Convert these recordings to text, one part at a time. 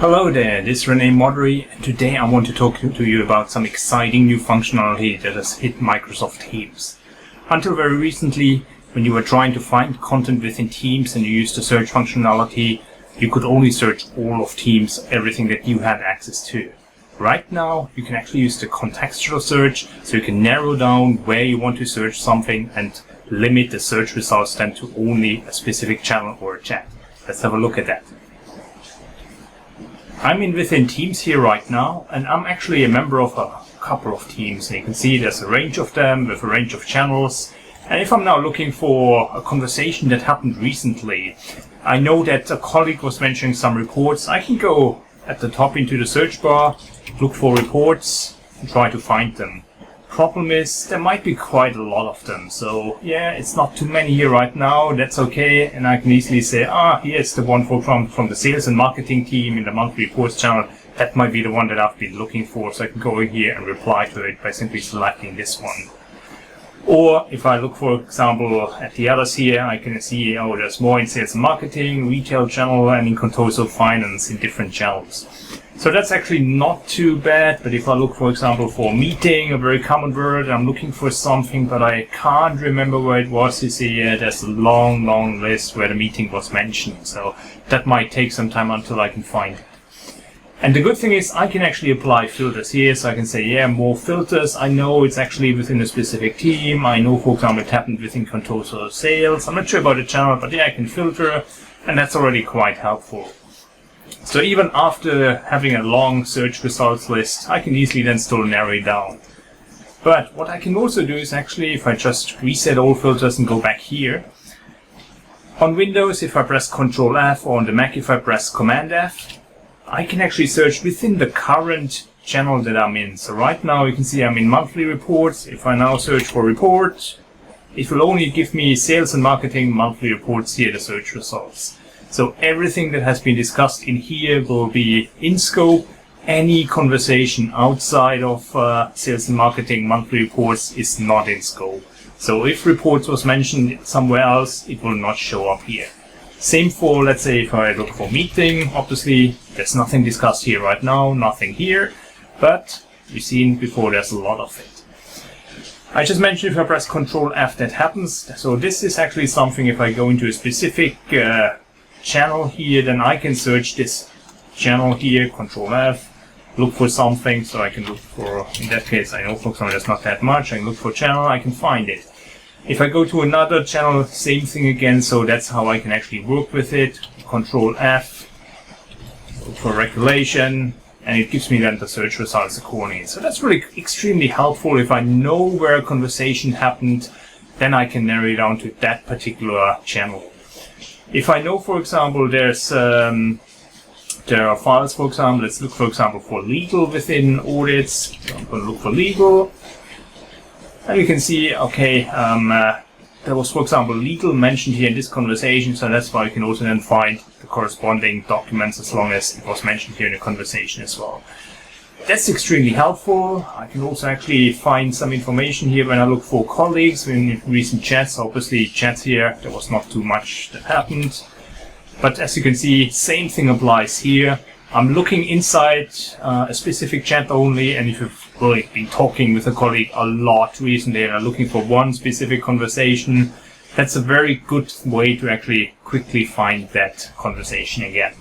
Hello there, this is Rene Modry, and today I want to talk to you about some exciting new functionality that has hit Microsoft Teams. Until very recently, when you were trying to find content within Teams and you used the search functionality, you could only search all of Teams, everything that you had access to. Right now, you can actually use the contextual search, so you can narrow down where you want to search something and limit the search results then to only a specific channel or a chat. Let's have a look at that. I'm within Teams here right now, and I'm actually a member of a couple of teams, and you can see there's a range of them with a range of channels. And if I'm now looking for a conversation that happened recently, I know that a colleague was mentioning some reports. I can go at the top into the search bar, look for reports, and try to find them. Problem is, there might be quite a lot of them, so yeah, it's not too many here right now, that's okay, and I can easily say, here's the one from the sales and marketing team in the monthly reports channel. That might be the one that I've been looking for, so I can go in here and reply to it by simply selecting this one. Or if I look, for example, at the others here, I can see, there's more in sales and marketing, retail channel, and in Contextual Finance in different channels. So that's actually not too bad, but if I look, for example, for meeting, a very common word, I'm looking for something, but I can't remember where it was. You see, there's a long list where the meeting was mentioned, so that might take some time until I can find it. And the good thing is I can actually apply filters here, so I can say, more filters. I know it's actually within a specific team. I know, for example, it happened within Contextual Sales. I'm not sure about the channel, but I can filter, and that's already quite helpful. So even after having a long search results list, I can easily then still narrow it down. But what I can also do is actually, if I just reset all filters and go back here, on Windows, if I press Ctrl F, or on the Mac, if I press Command F, I can actually search within the current channel that I'm in. So right now you can see I'm in monthly reports. If I now search for report, it will only give me sales and marketing monthly reports here, the search results. So everything that has been discussed in here will be in scope. Any conversation outside of sales and marketing monthly reports is not in scope. So if reports was mentioned somewhere else, it will not show up here. Same for, let's say, if I look for meeting, obviously there's nothing discussed here right now, nothing here, but we've seen before there's a lot of it. I just mentioned if I press Ctrl F that happens. So this is actually something, if I go into a specific channel here, then I can search this channel here, Ctrl F, look for something, so I can look for, in that case, I know for example there's not that much, I can look for channel, I can find it. If I go to another channel, same thing again, so that's how I can actually work with it. Ctrl F, look for regulation, and it gives me then the search results accordingly. So that's really extremely helpful. If I know where a conversation happened, then I can narrow it down to that particular channel. If I know, for example, there are files, for example, let's look, for example, for legal within audits. So I'm going to look for legal. And you can see, okay, there was, for example, legal mentioned here in this conversation, so that's why you can also then find the corresponding documents as long as it was mentioned here in the conversation as well. That's extremely helpful. I can also actually find some information here when I look for colleagues in recent chats. Obviously, chats here, there was not too much that happened. But as you can see, same thing applies here. I'm looking inside a specific chat only, and if you've really been talking with a colleague a lot recently and are looking for one specific conversation, that's a very good way to actually quickly find that conversation again.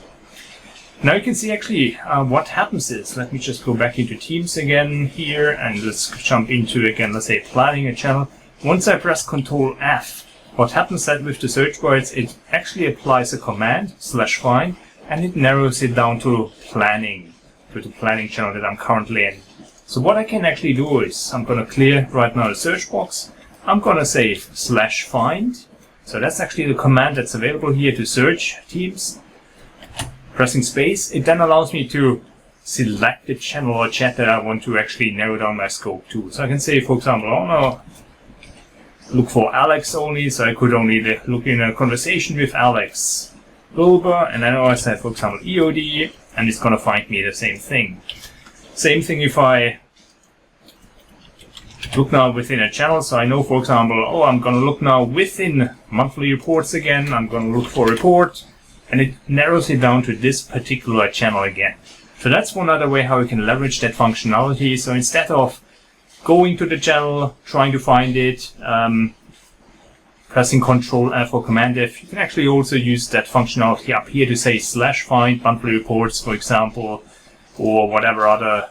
Now you can see actually what happens is, let me just go back into Teams again here, and let's jump into, again, let's say planning a channel. Once I press Ctrl F, what happens that with the search words, it actually applies a command, /find, and it narrows it down to planning, to the planning channel that I'm currently in. So what I can actually do is, I'm going to clear right now the search box. I'm going to say /find. So that's actually the command that's available here to search Teams. Pressing space, it then allows me to select the channel or chat that I want to actually narrow down my scope to. So I can say, for example, look for Alex only, so I could only look in a conversation with Alex Wilbur, and then I said, for example, EOD, and it's going to find me the same thing. Same thing if I look now within a channel, so I know, for example, I'm going to look now within monthly reports again, I'm going to look for report, and it narrows it down to this particular channel again. So that's one other way how you can leverage that functionality. So instead of going to the channel, trying to find it, pressing Control F or Command F, you can actually also use that functionality up here to say /find monthly reports, for example, or whatever other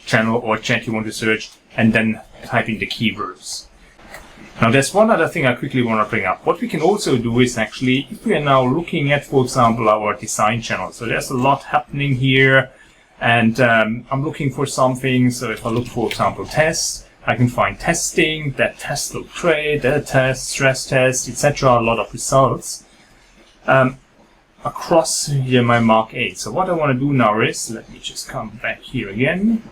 channel or chat you want to search, and then type in the keywords. Now there's one other thing I quickly want to bring up. What we can also do is actually, if we are now looking at, for example, our design channel. So there's a lot happening here, and I'm looking for something. So if I look, for example, tests, I can find testing, that test look great, that test, stress test, etc. A lot of results across here my Mark 8. So what I want to do now is, let me just come back here again,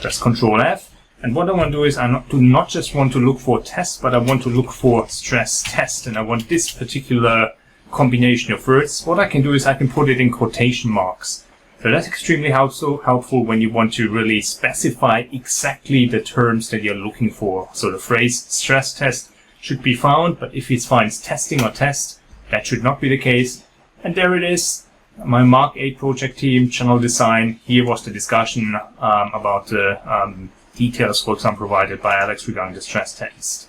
press Control F. And what I want to do is I do not just want to look for tests, but I want to look for stress test. And I want this particular combination of words. What I can do is I can put it in quotation marks. So that's extremely helpful when you want to really specify exactly the terms that you're looking for. So the phrase stress test should be found, but if it finds testing or test, that should not be the case. And there it is. My Mark 8 project team, channel design. Here was the discussion about the details, for example, provided by Alex regarding the stress test.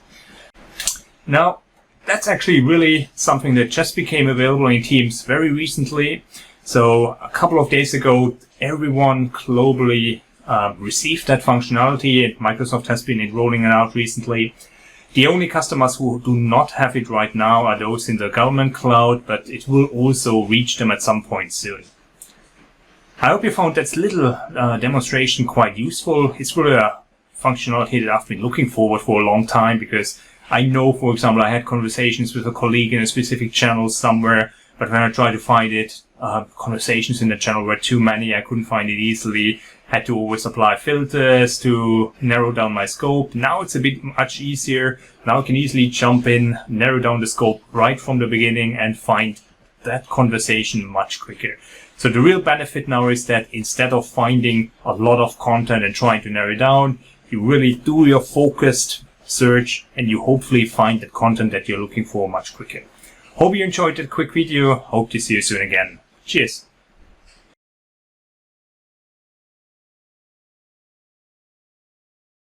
Now, that's actually really something that just became available in Teams very recently. So a couple of days ago, everyone globally received that functionality, and Microsoft has been rolling it out recently. The only customers who do not have it right now are those in the government cloud, but it will also reach them at some point soon. I hope you found that little demonstration quite useful. It's really a functionality that I've been looking forward for a long time, because I know, for example, I had conversations with a colleague in a specific channel somewhere, but when I tried to find it, conversations in the channel were too many. I couldn't find it easily. Had to always apply filters to narrow down my scope. Now it's a bit much easier. Now I can easily jump in, narrow down the scope right from the beginning, and find that conversation much quicker. So the real benefit now is that instead of finding a lot of content and trying to narrow it down, you really do your focused search, and you hopefully find the content that you're looking for much quicker. Hope you enjoyed that quick video. Hope to see you soon again. Cheers.